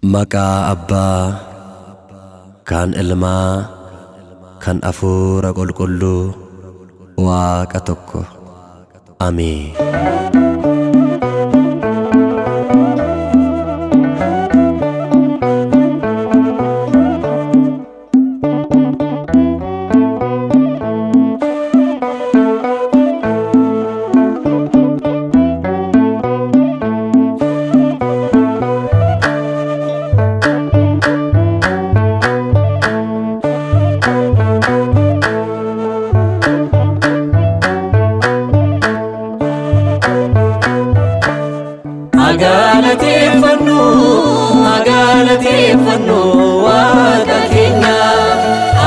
Maqaa Abbaa, kan Ilmaa, kan Hafuura Qulqulluu, Waaqa tokko. Amiin. Agalateeffannu Waaqa keenya,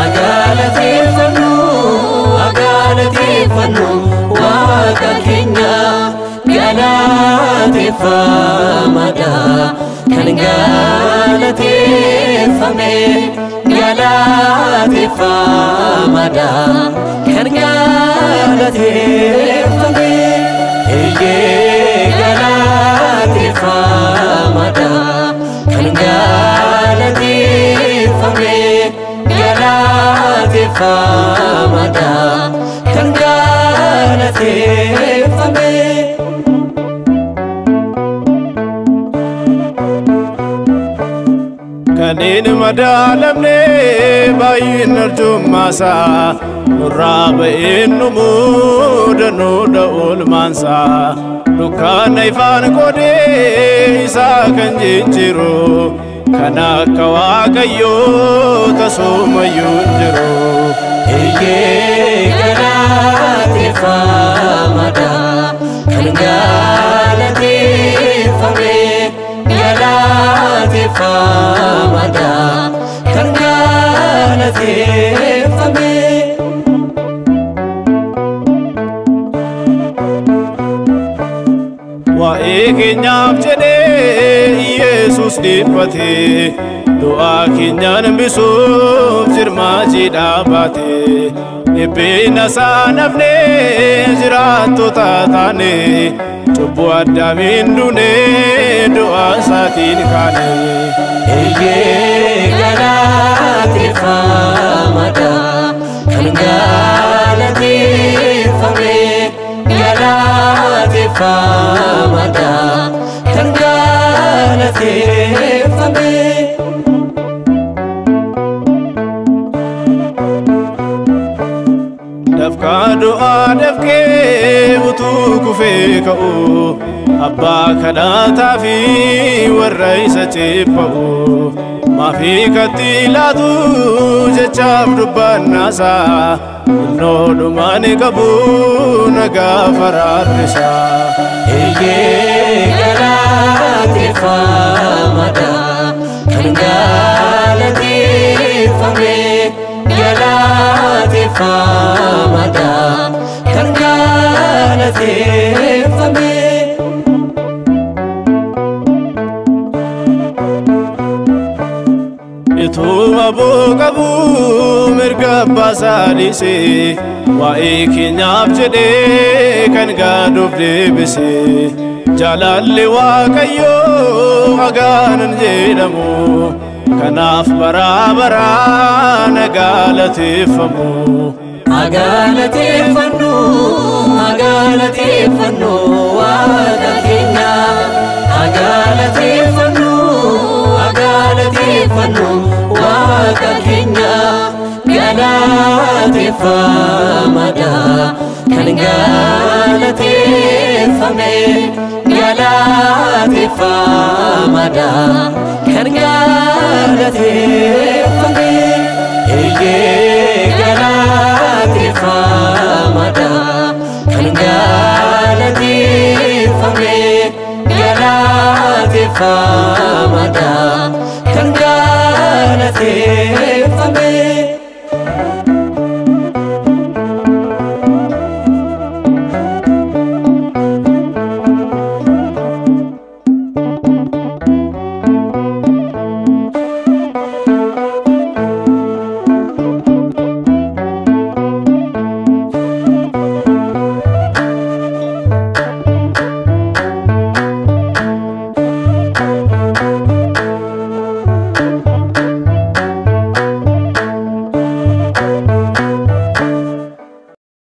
agalateeffannu Waaqa keenya. Galateeffamaadha kan galateeffame, galateeffamaadha kan galateeffame. Galateeffamaadha kan galateeffame, galateeffamaadha kan galateeffame. Kanin madaalamne baay'een arjummaasa, nurraa ba'een numuudhanuu oolmaansa. Dukkaana ifaan godhee isaa kan jijjiiru, kan akka Waaqayyoo tasoomayyuu hin jiru. Galateeffamaadha kan galateeffame, galateeffamaadha kan galateeffame. Waa'ee keenyaaf jedhee Yesuus dhiphate, du'aa keenyaan hambisuuf jirmaachii dhaabate. Dhiphina isaa nafnee jiraattota taane, cubbuu Addaamiin duune du'aa isaatiin kaane. Galateeffamaadha kan galateeffame, galateeffamaadha kan galateeffame. Dafqaa du'aa dafqee utuu kufee ka'u, abbaa kadhataa fi warra isa ceepha'u. Maafii katti laatu jechaaf dubbannaasa, innoodhumaan qabu nagaa faraarrisa. Galateeffamaadha kan galateeffame, galateeffamaadha kan galateeffame. Ituma booqabu mirga abbaa dhiise, waa'ee keenyaaf jedhee kan gaaduuf deebise. Jaalalli Waaqayyoo hagaanan jedhamu, kanaaf baraa baraan galateeffamu. Agalateeffannu Waaqa keenya, agalateeffannu Waaqa keenya. Galateeffamaadha kan galateeffame, galateeffamaadha kan galateeffame. Galateeffamaadha kan galateeffame, galateeffamaadha